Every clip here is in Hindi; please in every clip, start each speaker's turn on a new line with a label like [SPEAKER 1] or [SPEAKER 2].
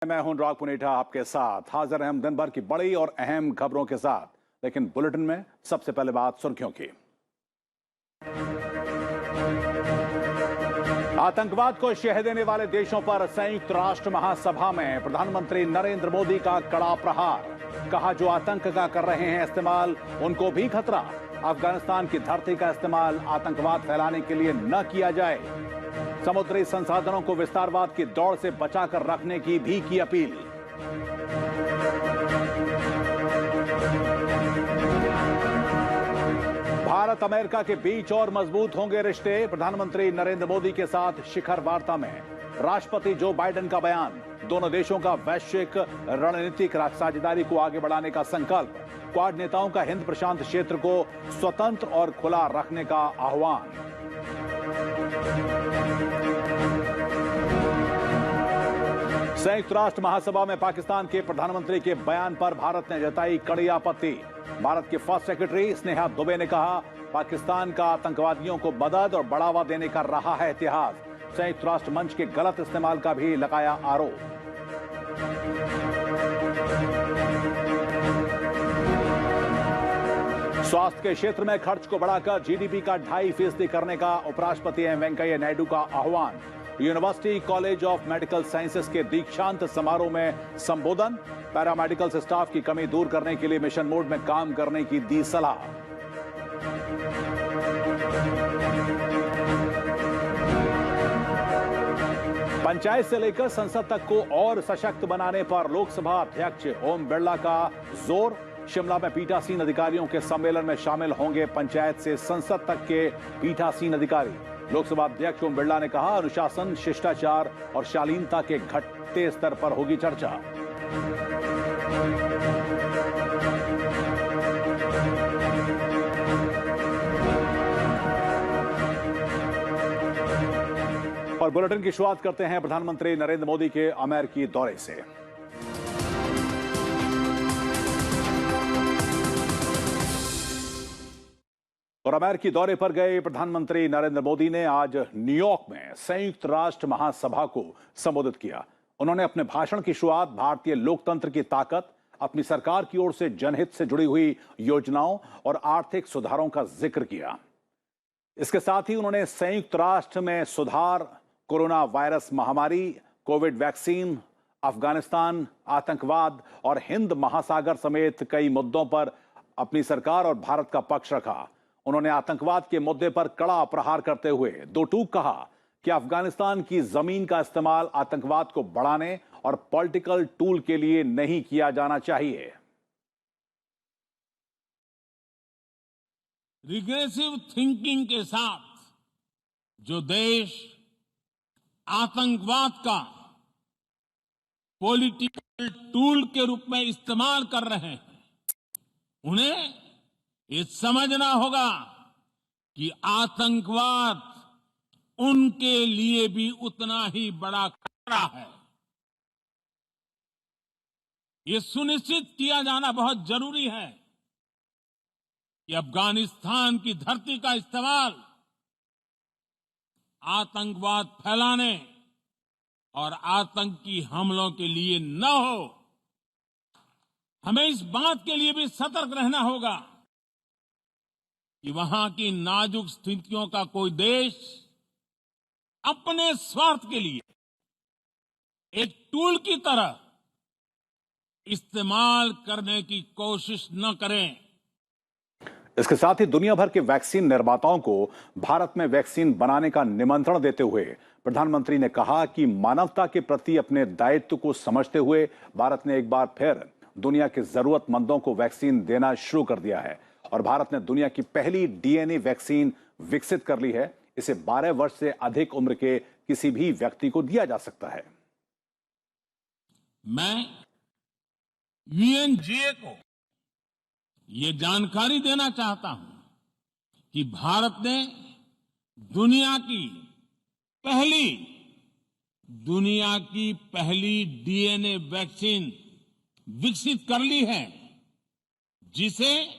[SPEAKER 1] मैं हूं अनुराग पुनेठा आपके साथ हाजिर हैं हम दिन भर की बड़ी और अहम खबरों के साथ। लेकिन बुलेटिन में सबसे पहले बात सुर्खियों की। आतंकवाद को शह देने वाले देशों पर संयुक्त राष्ट्र महासभा में प्रधानमंत्री नरेंद्र मोदी का कड़ा प्रहार। कहा, जो आतंक का कर रहे हैं इस्तेमाल, उनको भी खतरा। अफगानिस्तान की धरती का इस्तेमाल आतंकवाद फैलाने के लिए न किया जाए। समुद्री संसाधनों को विस्तारवाद की दौड़ से बचाकर रखने की भी की अपील। भारत अमेरिका के बीच और मजबूत होंगे रिश्ते। प्रधानमंत्री नरेंद्र मोदी के साथ शिखर वार्ता में राष्ट्रपति जो बाइडेन का बयान। दोनों देशों का वैश्विक रणनीतिक साझेदारी को आगे बढ़ाने का संकल्प। क्वाड नेताओं का हिंद प्रशांत क्षेत्र को स्वतंत्र और खुला रखने का आह्वान। संयुक्त राष्ट्र महासभा में पाकिस्तान के प्रधानमंत्री के बयान पर भारत ने जताई कड़ी आपत्ति। भारत के फर्स्ट सेक्रेटरी स्नेहा दुबे ने कहा, पाकिस्तान का आतंकवादियों को मदद और बढ़ावा देने का रहा है इतिहास। संयुक्त राष्ट्र मंच के गलत इस्तेमाल का भी लगाया आरोप। स्वास्थ्य के क्षेत्र में खर्च को बढ़ाकर जीडीपी का 2.5% करने का उपराष्ट्रपति एम वेंकैया नायडू का आह्वान। University college of medical sciences के दीक्षांत समारोह में संबोधन। पैरामेडिकल स्टाफ की कमी दूर करने के लिए मिशन मोड में काम करने की दी सलाह। पंचायत से लेकर संसद तक को और सशक्त बनाने पर लोकसभा अध्यक्ष ओम बिरला का जोर। शिमला में पीठासीन अधिकारियों के सम्मेलन में शामिल होंगे पंचायत से संसद तक के पीठासीन अधिकारी। लोकसभा अध्यक्ष ओम बिरला ने कहा, अनुशासन, शिष्टाचार और शालीनता के घटते स्तर पर होगी चर्चा। और बुलेटिन की शुरुआत करते हैं प्रधानमंत्री नरेंद्र मोदी के अमेरिकी दौरे से। और अमेरिकी दौरे पर गए प्रधानमंत्री नरेंद्र मोदी ने आज न्यूयॉर्क में संयुक्त राष्ट्र महासभा को संबोधित किया। उन्होंने अपने भाषण की शुरुआत भारतीय लोकतंत्र की ताकत, अपनी सरकार की ओर से जनहित से जुड़ी हुई योजनाओं और आर्थिक सुधारों का जिक्र किया। इसके साथ ही उन्होंने संयुक्त राष्ट्र में सुधार, कोरोना वायरस महामारी, कोविड वैक्सीन, अफगानिस्तान, आतंकवाद और हिंद महासागर समेत कई मुद्दों पर अपनी सरकार और भारत का पक्ष रखा। उन्होंने आतंकवाद के मुद्दे पर कड़ा प्रहार करते हुए दो टूक कहा कि अफगानिस्तान की जमीन का इस्तेमाल आतंकवाद को बढ़ाने और पॉलिटिकल टूल के लिए नहीं किया जाना चाहिए।
[SPEAKER 2] रिग्रेसिव थिंकिंग के साथ जो देश आतंकवाद का पॉलिटिकल टूल के रूप में इस्तेमाल कर रहे हैं, उन्हें ये समझना होगा कि आतंकवाद उनके लिए भी उतना ही बड़ा खतरा है। ये सुनिश्चित किया जाना बहुत जरूरी है कि अफगानिस्तान की धरती का इस्तेमाल आतंकवाद फैलाने और आतंकी हमलों के लिए न हो। हमें इस बात के लिए भी सतर्क रहना होगा कि वहां की नाजुक स्थितियों का कोई देश अपने स्वार्थ के लिए एक टूल की तरह इस्तेमाल करने की कोशिश न करें।
[SPEAKER 1] इसके साथ ही दुनिया भर के वैक्सीन निर्माताओं को भारत में वैक्सीन बनाने का निमंत्रण देते हुए प्रधानमंत्री ने कहा कि मानवता के प्रति अपने दायित्व को समझते हुए भारत ने एक बार फिर दुनिया के जरूरतमंदों को वैक्सीन देना शुरू कर दिया है। और भारत ने दुनिया की पहली डीएनए वैक्सीन विकसित कर ली है। इसे 12 वर्ष से अधिक उम्र के किसी भी व्यक्ति को दिया जा सकता है।
[SPEAKER 2] मैं यूएनजीए को ये जानकारी देना चाहता हूं कि भारत ने दुनिया की पहली डीएनए वैक्सीन विकसित कर ली है, जिसे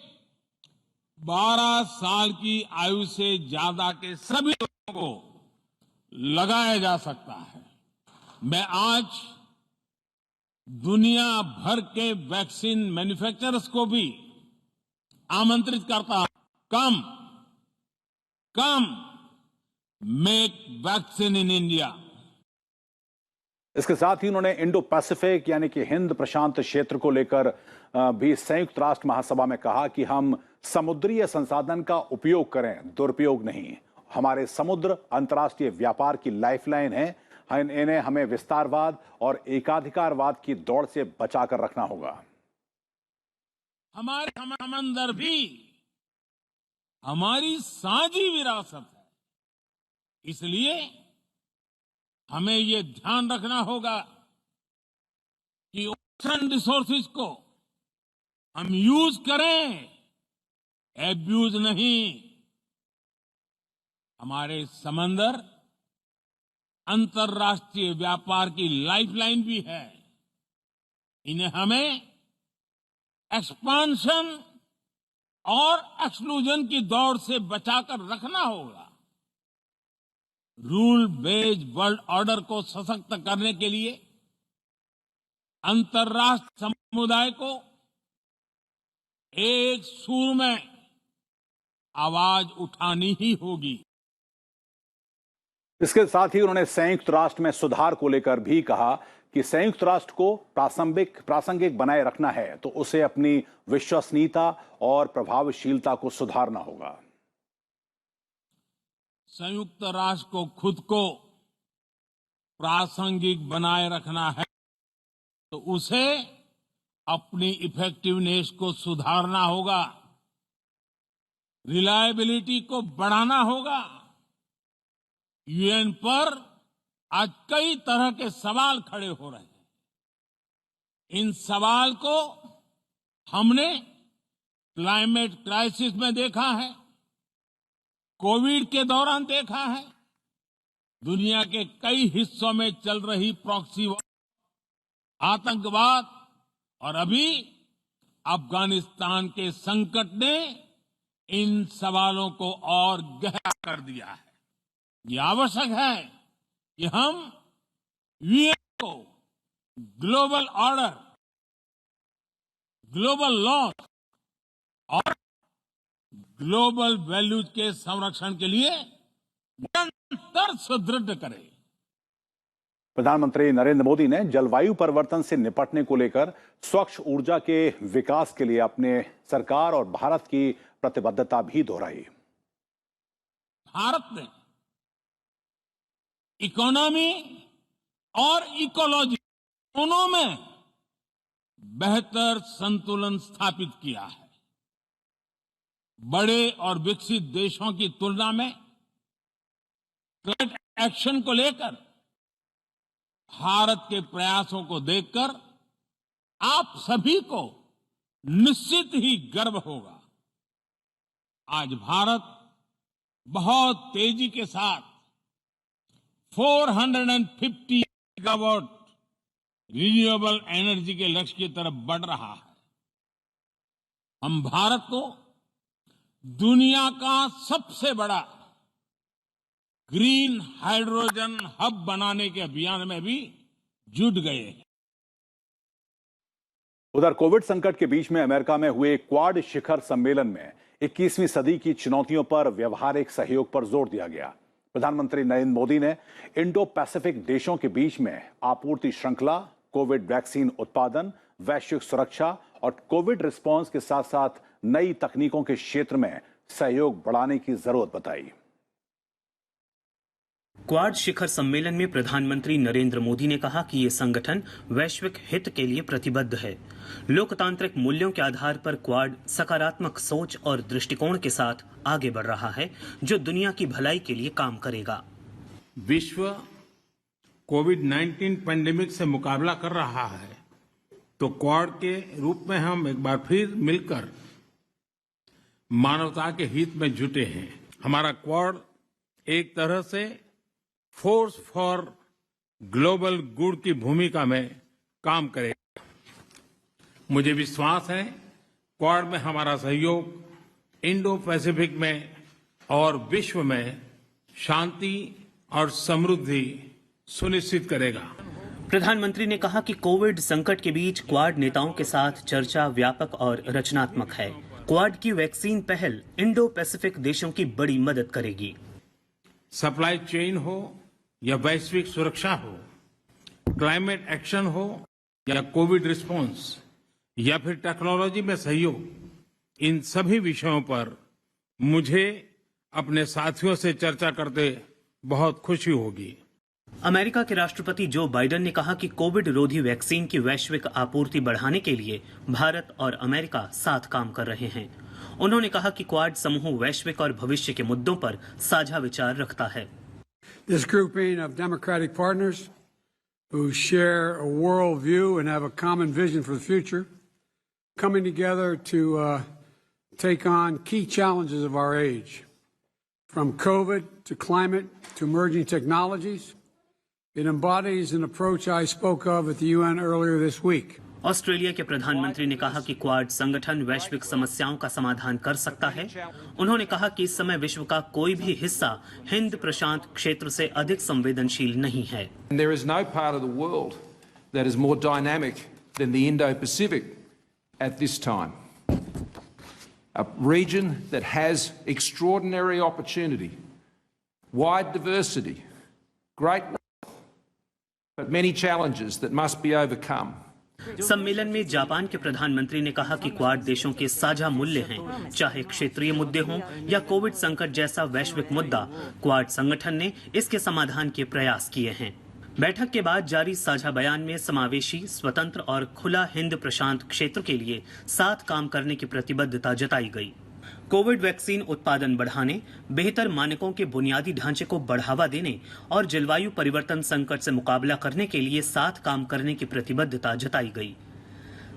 [SPEAKER 2] 12 साल की आयु से ज्यादा के सभी लोगों को लगाया जा सकता है। मैं आज दुनिया भर के वैक्सीन मैन्युफैक्चरर्स को भी आमंत्रित करता हूं, कम मेक वैक्सीन इन इंडिया।
[SPEAKER 1] इसके साथ ही उन्होंने इंडो पैसिफिक यानी कि हिंद प्रशांत क्षेत्र को लेकर भी संयुक्त राष्ट्र महासभा में कहा कि हम समुद्रीय संसाधन का उपयोग करें, दुरुपयोग नहीं। हमारे समुद्र अंतर्राष्ट्रीय व्यापार की लाइफलाइन है, इन्हें हमें विस्तारवाद और एकाधिकारवाद की दौड़ से बचाकर रखना होगा।
[SPEAKER 2] हमारे समंदर भी हमारी साझी विरासत है, इसलिए हमें ये ध्यान रखना होगा कि ओशन रिसोर्सेज को हम यूज करें, एब्यूज नहीं। हमारे समंदर अंतर्राष्ट्रीय व्यापार की लाइफलाइन भी है, इन्हें हमें एक्सपांशन और एक्सक्लूजन की दौड़ से बचाकर रखना होगा। रूल बेस्ड वर्ल्ड ऑर्डर को सशक्त करने के लिए अंतर्राष्ट्रीय समुदाय को एक सुर में आवाज उठानी ही होगी।
[SPEAKER 1] इसके साथ ही उन्होंने संयुक्त राष्ट्र में सुधार को लेकर भी कहा कि संयुक्त राष्ट्र को प्रासंगिक बनाए रखना है तो उसे अपनी विश्वसनीयता और प्रभावशीलता को सुधारना होगा।
[SPEAKER 2] संयुक्त राष्ट्र को खुद को प्रासंगिक बनाए रखना है तो उसे अपनी इफेक्टिवनेस को सुधारना होगा, रिलायबिलिटी को बढ़ाना होगा। यूएन पर आज कई तरह के सवाल खड़े हो रहे हैं। इन सवाल को हमने क्लाइमेट क्राइसिस में देखा है, कोविड के दौरान देखा है, दुनिया के कई हिस्सों में चल रही प्रॉक्सी वॉर, आतंकवाद और अभी अफगानिस्तान के संकट ने इन सवालों को और गहरा कर दिया है। ये आवश्यक है कि हम यूएन को ग्लोबल ऑर्डर, ग्लोबल लॉ और ग्लोबल वैल्यूज के संरक्षण के लिए निरंतर सुदृढ़ करें।
[SPEAKER 1] प्रधानमंत्री नरेंद्र मोदी ने जलवायु परिवर्तन से निपटने को लेकर स्वच्छ ऊर्जा के विकास के लिए अपने सरकार और भारत की प्रतिबद्धता भी दोहराई।
[SPEAKER 2] भारत ने इकोनॉमी और इकोलॉजी दोनों में बेहतर संतुलन स्थापित किया है। बड़े और विकसित देशों की तुलना में क्लाइमेट एक्शन को लेकर भारत के प्रयासों को देखकर आप सभी को निश्चित ही गर्व होगा। आज भारत बहुत तेजी के साथ 450 गीगावाट रिन्यूएबल एनर्जी के लक्ष्य की तरफ बढ़ रहा है। हम भारत को दुनिया का सबसे बड़ा ग्रीन हाइड्रोजन हब बनाने के अभियान में भी जुट गए हैं।
[SPEAKER 1] उधर कोविड संकट के बीच में अमेरिका में हुए क्वाड शिखर सम्मेलन में 21वीं सदी की चुनौतियों पर व्यवहारिक सहयोग पर जोर दिया गया। प्रधानमंत्री नरेंद्र मोदी ने इंडो पैसिफिक देशों के बीच में आपूर्ति श्रृंखला, कोविड वैक्सीन उत्पादन, वैश्विक सुरक्षा और कोविड रिस्पांस के साथ साथ नई तकनीकों के क्षेत्र में सहयोग बढ़ाने की जरूरत बताई।
[SPEAKER 3] क्वाड शिखर सम्मेलन में प्रधानमंत्री नरेंद्र मोदी ने कहा कि ये संगठन वैश्विक हित के लिए प्रतिबद्ध है। लोकतांत्रिक मूल्यों के आधार पर क्वाड सकारात्मक सोच और दृष्टिकोण के साथ आगे बढ़ रहा है, जो दुनिया की भलाई के लिए काम करेगा।
[SPEAKER 2] विश्व कोविड-19 पैंडेमिक से मुकाबला कर रहा है, तो क्वाड के रूप में हम एक बार फिर मिलकर मानवता के हित में जुटे हैं। हमारा क्वाड एक तरह से फोर्स फॉर ग्लोबल गुड की भूमिका में काम करेगा। मुझे विश्वास है क्वाड में हमारा सहयोग इंडो पैसिफिक में और विश्व में शांति और समृद्धि सुनिश्चित करेगा।
[SPEAKER 3] प्रधानमंत्री ने कहा कि कोविड संकट के बीच क्वाड नेताओं के साथ चर्चा व्यापक और रचनात्मक है। क्वाड की वैक्सीन पहल इंडो पैसिफिक देशों की बड़ी मदद करेगी।
[SPEAKER 2] सप्लाई चेन हो या वैश्विक सुरक्षा हो, क्लाइमेट एक्शन हो या कोविड रिस्पांस या फिर टेक्नोलॉजी में सहयोग, इन सभी विषयों पर मुझे अपने साथियों से चर्चा करते बहुत खुशी होगी।
[SPEAKER 3] अमेरिका के राष्ट्रपति जो बाइडेन ने कहा कि कोविड रोधी वैक्सीन की वैश्विक आपूर्ति बढ़ाने के लिए भारत और अमेरिका साथ काम कर रहे हैं। उन्होंने कहा कि क्वाड समूह वैश्विक और भविष्य के मुद्दों पर साझा विचार रखता है।
[SPEAKER 4] This grouping of democratic partners who share a world view and have a common vision for the future, coming together to take on key challenges of our age, from COVID to climate to emerging technologies. It embodies an approach I spoke of at the UN earlier this week.
[SPEAKER 3] Australia के प्रधानमंत्री ने कहा कि क्वाड संगठन वैश्विक समस्याओं का समाधान कर सकता है। उन्होंने कहा कि इस समय विश्व का कोई भी हिस्सा हिंद प्रशांत क्षेत्र से अधिक संवेदनशील नहीं है।
[SPEAKER 5] There is no part of the world that is more dynamic than the Indo-Pacific at this time. A region that has extraordinary opportunity, wide diversity, great wealth, but many challenges that must be overcome.
[SPEAKER 3] सम्मेलन में जापान के प्रधानमंत्री ने कहा कि क्वाड देशों के साझा मूल्य हैं, चाहे क्षेत्रीय मुद्दे हों या कोविड संकट जैसा वैश्विक मुद्दा। क्वाड संगठन ने इसके समाधान के प्रयास किए हैं। बैठक के बाद जारी साझा बयान में समावेशी, स्वतंत्र और खुला हिंद प्रशांत क्षेत्र के लिए साथ काम करने की प्रतिबद्धता जताई गई। कोविड वैक्सीन उत्पादन बढ़ाने, बेहतर मानकों के बुनियादी ढांचे को बढ़ावा देने और जलवायु परिवर्तन संकट से मुकाबला करने के लिए साथ काम करने की प्रतिबद्धता जताई गई।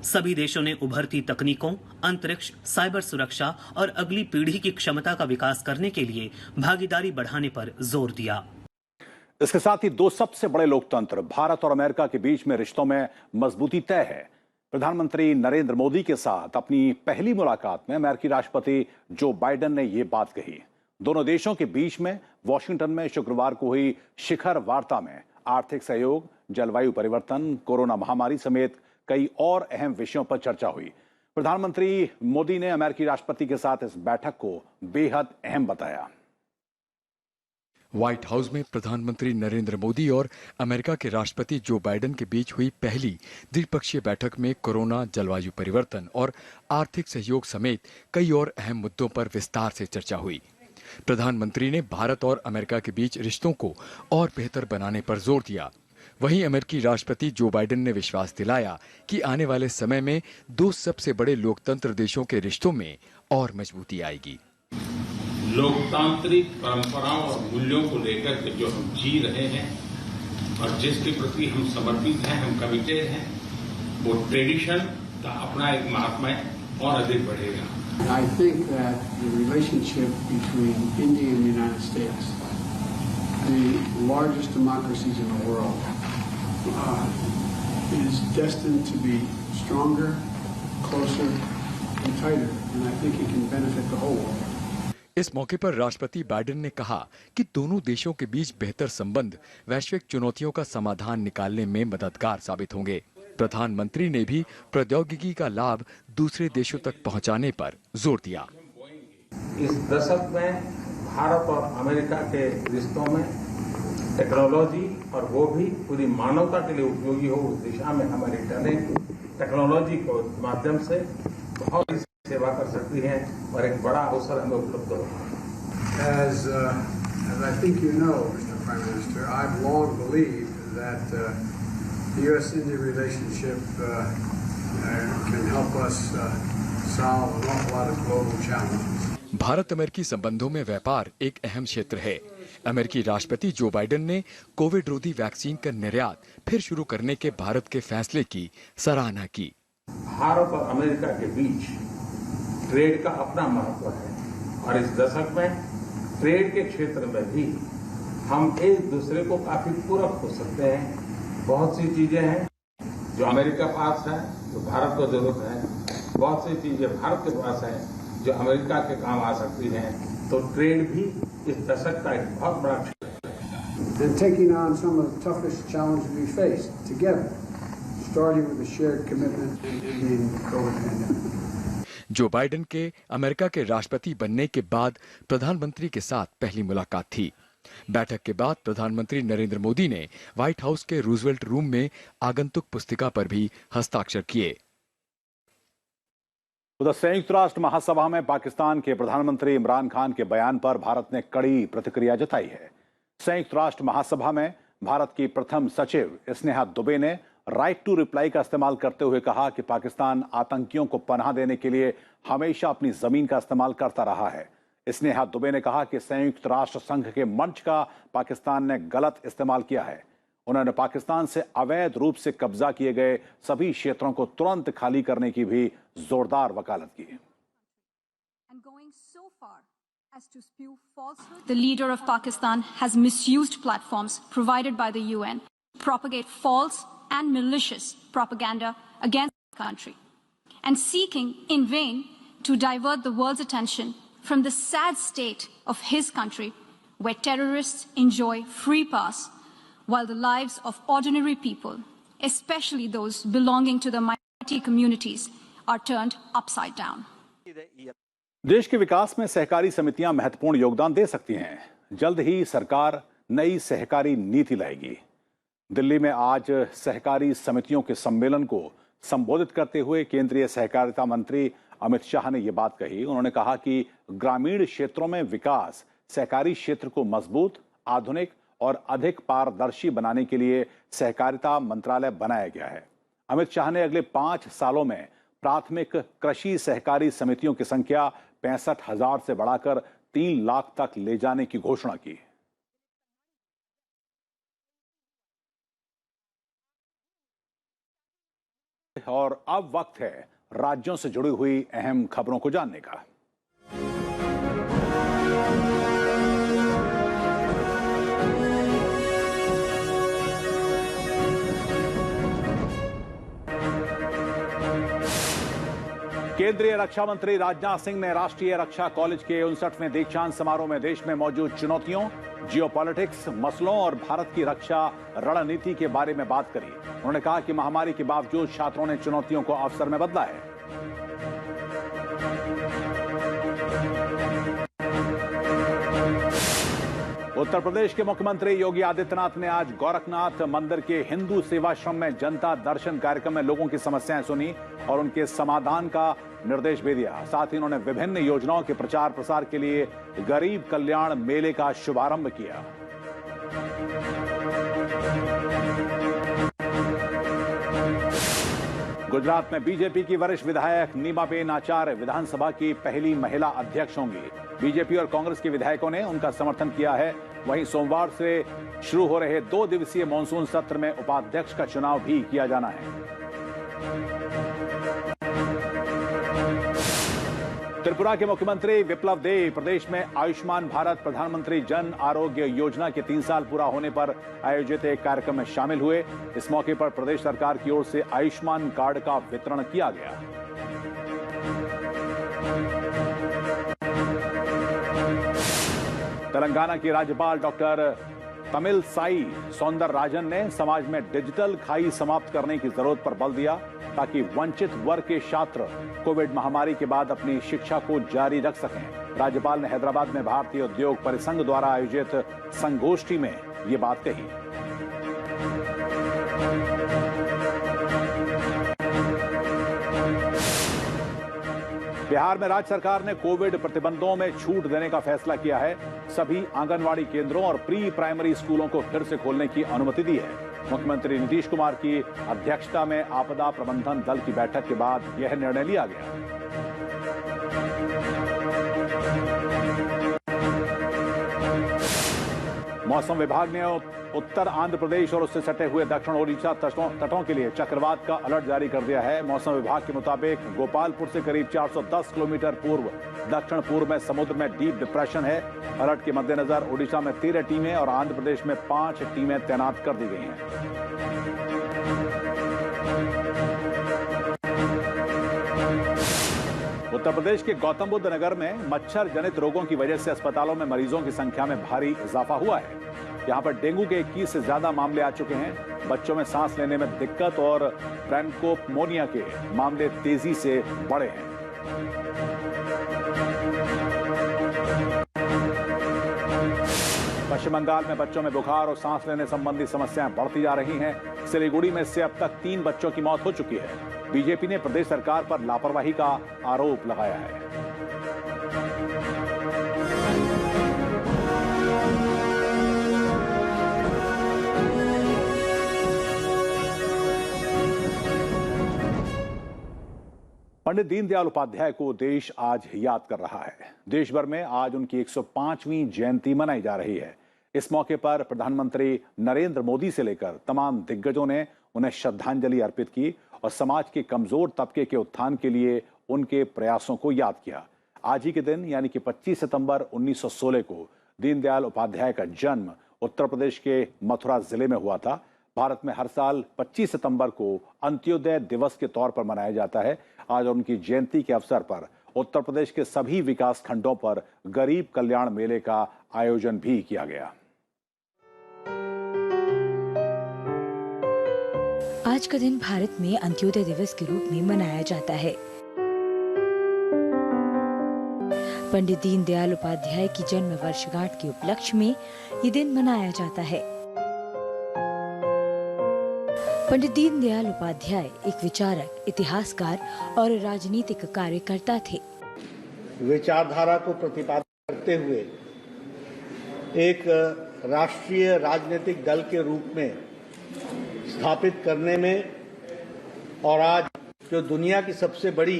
[SPEAKER 3] सभी देशों ने उभरती तकनीकों, अंतरिक्ष, साइबर सुरक्षा और अगली पीढ़ी की क्षमता का विकास करने के लिए भागीदारी बढ़ाने पर जोर दिया।
[SPEAKER 1] इसके साथ ही दो सबसे बड़े लोकतंत्र भारत और अमेरिका के बीच में रिश्तों में मजबूती तय है। प्रधानमंत्री नरेंद्र मोदी के साथ अपनी पहली मुलाकात में अमेरिकी राष्ट्रपति जो बाइडेन ने यह बात कही। दोनों देशों के बीच में वॉशिंगटन में शुक्रवार को हुई शिखर वार्ता में आर्थिक सहयोग, जलवायु परिवर्तन, कोरोना महामारी समेत कई और अहम विषयों पर चर्चा हुई। प्रधानमंत्री मोदी ने अमेरिकी राष्ट्रपति के साथ इस बैठक को बेहद अहम बताया।
[SPEAKER 6] व्हाइट हाउस में प्रधानमंत्री नरेंद्र मोदी और अमेरिका के राष्ट्रपति जो बाइडेन के बीच हुई पहली द्विपक्षीय बैठक में कोरोना, जलवायु परिवर्तन और आर्थिक सहयोग समेत कई और अहम मुद्दों पर विस्तार से चर्चा हुई। प्रधानमंत्री ने भारत और अमेरिका के बीच रिश्तों को और बेहतर बनाने पर जोर दिया। वहीं अमेरिकी राष्ट्रपति जो बाइडेन ने विश्वास दिलाया कि आने वाले समय में दो सबसे बड़े लोकतंत्र देशों के रिश्तों में और मजबूती आएगी।
[SPEAKER 2] लोकतांत्रिक परंपराओं और मूल्यों को लेकर के जो हम जी रहे हैं और जिसके प्रति हम समर्पित हैं, हम कमिटेड हैं, वो ट्रेडिशन का अपना एक महात्म्य और अधिक बढ़ेगा।
[SPEAKER 4] I think that the relationship between India and the United States, the largest democracies in the world, is destined to be stronger, closer, and tighter, and I think it can benefit the whole world.
[SPEAKER 6] इस मौके पर राष्ट्रपति बाइडेन ने कहा कि दोनों देशों के बीच बेहतर संबंध वैश्विक चुनौतियों का समाधान निकालने में मददगार साबित होंगे। प्रधानमंत्री ने भी प्रौद्योगिकी का लाभ दूसरे देशों तक पहुंचाने पर जोर दिया।
[SPEAKER 7] इस दशक में भारत और अमेरिका के रिश्तों में टेक्नोलॉजी, और वो भी पूरी मानवता के लिए उपयोगी हो, उस दिशा में हमारी टैलेंट टेक्नोलॉजी के माध्यम से बहुत सेवा कर सकती हैं और एक बड़ा अवसर हमें उपलब्ध होगा।
[SPEAKER 4] As I think you know, Mr. Prime Minister, I've long believed that the U.S.-India relationship can help us solve an awful lot of global challenges.
[SPEAKER 6] Bharat अमेरिकी संबंधों में व्यापार एक अहम क्षेत्र है। अमेरिकी राष्ट्रपति जो बाइडेन ने कोविड रोधी वैक्सीन का निर्यात फिर शुरू करने के भारत के फैसले की सराहना की।
[SPEAKER 7] भारत और अमेरिका के बीच ट्रेड का अपना महत्व है और इस दशक में ट्रेड के क्षेत्र में भी हम एक दूसरे को काफी पूरक हो सकते हैं। बहुत सी चीजें हैं जो अमेरिका पास है, जो भारत को जरूरत है। बहुत सी चीजें भारत के पास है जो अमेरिका के काम आ सकती हैं। तो ट्रेड भी इस दशक का एक बहुत बड़ा क्षेत्र है।
[SPEAKER 4] and taking on some of the toughest challenges we face together, starting with a shared commitment to ending the COVID pandemic.
[SPEAKER 6] Joe Biden के अमेरिका के राष्ट्रपति बनने के बाद प्रधानमंत्री के साथ पहली मुलाकात थी। बैठक के बाद प्रधानमंत्री नरेंद्र मोदी ने व्हाइट हाउस के रूजवेल्ट रूम में आगंतुक पुस्तिका पर भी हस्ताक्षर किए।
[SPEAKER 1] उधर संयुक्त राष्ट्र महासभा में पाकिस्तान के प्रधानमंत्री इमरान खान के बयान पर भारत ने कड़ी प्रतिक्रिया जताई है। संयुक्त राष्ट्र महासभा में भारत की प्रथम सचिव स्नेहा दुबे ने राइट टू रिप्लाई का इस्तेमाल करते हुए कहा कि पाकिस्तान आतंकियों को पनाह देने के लिए हमेशा अपनी जमीन का इस्तेमाल करता रहा है। स्नेहा दुबे ने कहा कि संयुक्त राष्ट्र संघ के मंच का पाकिस्तान ने गलत इस्तेमाल किया है। उन्होंने पाकिस्तान से अवैध रूप से कब्जा किए गए सभी क्षेत्रों को तुरंत खाली करने की भी जोरदार वकालत की।
[SPEAKER 8] The leader of Pakistan has misused platforms provided by the UN to propagate false and malicious propaganda against the country, and seeking in vain to divert the world's attention from the sad state of his country, where terrorists enjoy free pass, while the lives of ordinary people, especially those belonging to the minority communities, are turned upside down.
[SPEAKER 1] देश के विकास में सहकारी समितियां महत्वपूर्ण योगदान दे सकती हैं। जल्द ही सरकार नई सहकारी नीति लाएगी। दिल्ली में आज सहकारी समितियों के सम्मेलन को संबोधित करते हुए केंद्रीय सहकारिता मंत्री अमित शाह ने यह बात कही। उन्होंने कहा कि ग्रामीण क्षेत्रों में विकास सहकारी क्षेत्र को मजबूत, आधुनिक और अधिक पारदर्शी बनाने के लिए सहकारिता मंत्रालय बनाया गया है। अमित शाह ने अगले 5 सालों में प्राथमिक कृषि सहकारी समितियों की संख्या 65,000 से बढ़ाकर 3 लाख तक ले जाने की घोषणा की। और अब वक्त है राज्यों से जुड़ी हुई अहम खबरों को जानने का। केंद्रीय रक्षा मंत्री राजनाथ सिंह ने राष्ट्रीय रक्षा कॉलेज के 59वें दीक्षांत समारोह में देश में मौजूद चुनौतियों, जियोपॉलिटिक्स मसलों और भारत की रक्षा रणनीति के बारे में बात करी। उन्होंने कहा कि महामारी के बावजूद छात्रों ने चुनौतियों को अवसर में बदला है। उत्तर प्रदेश के मुख्यमंत्री योगी आदित्यनाथ ने आज गोरखनाथ मंदिर के हिंदू सेवाश्रम में जनता दर्शन कार्यक्रम में लोगों की समस्याएं सुनी और उनके समाधान का निर्देश भी दिया। साथ ही उन्होंने विभिन्न योजनाओं के प्रचार प्रसार के लिए गरीब कल्याण मेले का शुभारंभ किया। गुजरात में बीजेपी की वरिष्ठ विधायक नीमाबेन आचार्य विधानसभा की पहली महिला अध्यक्ष होंगी। बीजेपी और कांग्रेस के विधायकों ने उनका समर्थन किया है। वहीं सोमवार से शुरू हो रहे 2 दिवसीय मानसून सत्र में उपाध्यक्ष का चुनाव भी किया जाना है। त्रिपुरा के मुख्यमंत्री विप्लव देव प्रदेश में आयुष्मान भारत प्रधानमंत्री जन आरोग्य योजना के 3 साल पूरा होने पर आयोजित एक कार्यक्रम में शामिल हुए। इस मौके पर प्रदेश सरकार की ओर से आयुष्मान कार्ड का वितरण किया गया। तेलंगाना की राज्यपाल डॉक्टर तमिलसाई सौंदरराजन ने समाज में डिजिटल खाई समाप्त करने की जरूरत पर बल दिया ताकि वंचित वर्ग के छात्र कोविड महामारी के बाद अपनी शिक्षा को जारी रख सकें। राज्यपाल ने हैदराबाद में भारतीय उद्योग परिसंघ द्वारा आयोजित संगोष्ठी में ये बात कही। बिहार में राज्य सरकार ने कोविड प्रतिबंधों में छूट देने का फैसला किया है। सभी आंगनवाड़ी केंद्रों और प्री प्राइमरी स्कूलों को फिर से खोलने की अनुमति दी है। मुख्यमंत्री नीतीश कुमार की अध्यक्षता में आपदा प्रबंधन दल की बैठक के बाद यह निर्णय लिया गया। मौसम विभाग ने उत्तर आंध्र प्रदेश और उससे सटे हुए दक्षिण ओडिशा तटों के लिए चक्रवात का अलर्ट जारी कर दिया है। मौसम विभाग के मुताबिक गोपालपुर से करीब 410 किलोमीटर पूर्व दक्षिण पूर्व में समुद्र में डीप डिप्रेशन है। अलर्ट के मद्देनजर ओडिशा में 13 टीमें और आंध्र प्रदेश में 5 टीमें तैनात कर दी गई हैं। उत्तर प्रदेश के गौतम बुद्ध नगर में मच्छर जनित रोगों की वजह से अस्पतालों में मरीजों की संख्या में भारी इजाफा हुआ है। यहाँ पर डेंगू के 21 से ज्यादा मामले आ चुके हैं। बच्चों में सांस लेने में दिक्कत और ब्रोंकोपनिया के मामले तेजी से बढ़े हैं। पश्चिम बंगाल में बच्चों में बुखार और सांस लेने संबंधी समस्याएं बढ़ती जा रही हैं। सिलीगुड़ी में से अब तक 3 बच्चों की मौत हो चुकी है। बीजेपी ने प्रदेश सरकार पर लापरवाही का आरोप लगाया है। पंडित दीनदयाल उपाध्याय को देश आज याद कर रहा है। देश भर में आज उनकी 105वीं जयंती मनाई जा रही है। इस मौके पर प्रधानमंत्री नरेंद्र मोदी से लेकर तमाम दिग्गजों ने उन्हें श्रद्धांजलि अर्पित की और समाज के कमजोर तबके के उत्थान के लिए उनके प्रयासों को याद किया। आज ही के दिन यानी कि 25 सितंबर 1916 को दीनदयाल उपाध्याय का जन्म उत्तर प्रदेश के मथुरा जिले में हुआ था। भारत में हर साल 25 सितंबर को अंत्योदय दिवस के तौर पर मनाया जाता है। आज उनकी जयंती के अवसर पर उत्तर प्रदेश के सभी विकास खंडों पर गरीब कल्याण मेले का आयोजन भी किया गया।
[SPEAKER 9] आज का दिन भारत में अंत्योदय दिवस के रूप में मनाया जाता है। पंडित दीनदयाल उपाध्याय की जन्म वर्षगांठ के उपलक्ष्य में ये दिन मनाया जाता है। पंडित दीनदयाल उपाध्याय एक विचारक, इतिहासकार और राजनीतिक कार्यकर्ता थे।
[SPEAKER 10] विचारधारा को प्रतिपादित करते हुए एक राष्ट्रीय राजनीतिक दल के रूप में स्थापित करने में और आज जो दुनिया की सबसे बड़ी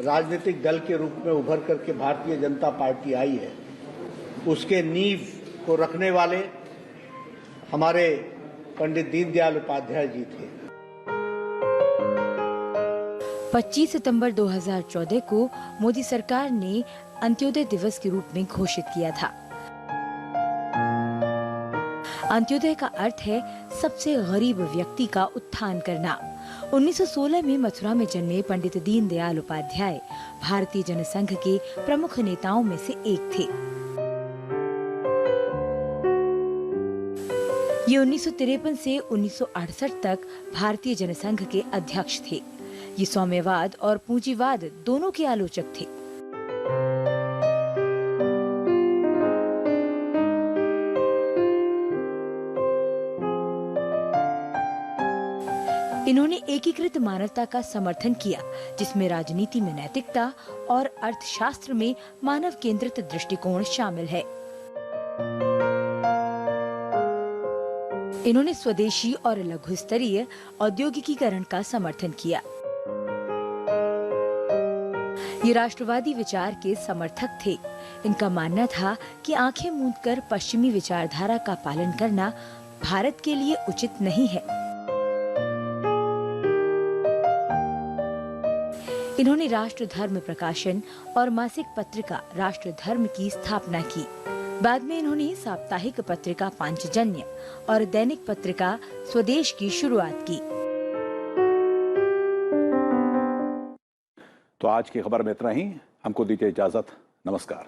[SPEAKER 10] राजनीतिक दल के रूप में उभर करके भारतीय जनता पार्टी आई है, उसके नींव को रखने वाले हमारे पंडित दीनदयाल उपाध्याय जी थे।
[SPEAKER 9] 25 सितंबर 2014 को मोदी सरकार ने अंत्योदय दिवस के रूप में घोषित किया था। अंत्योदय का अर्थ है सबसे गरीब व्यक्ति का उत्थान करना। 1916 में मथुरा में जन्मे पंडित दीनदयाल उपाध्याय भारतीय जनसंघ के प्रमुख नेताओं में से एक थे। ये 1953 से 1968 तक भारतीय जनसंघ के अध्यक्ष थे। ये साम्यवाद और पूंजीवाद दोनों के आलोचक थे। इन्होंने एकीकृत मानवता का समर्थन किया, जिसमें राजनीति में नैतिकता और अर्थशास्त्र में मानव केंद्रित दृष्टिकोण शामिल है। इन्होंने स्वदेशी और लघु स्तरीय औद्योगिकीकरण का समर्थन किया। ये राष्ट्रवादी विचार के समर्थक थे। इनका मानना था कि आंखें मूंदकर पश्चिमी विचारधारा का पालन करना भारत के लिए उचित नहीं है। इन्होंने राष्ट्र धर्म प्रकाशन और मासिक पत्रिका राष्ट्र धर्म की स्थापना की। बाद में इन्होंने साप्ताहिक पत्रिका पांचजन्य और दैनिक पत्रिका स्वदेश की शुरुआत की।
[SPEAKER 1] तो आज की खबर में इतना ही। हमको दीजिए इजाजत। नमस्कार।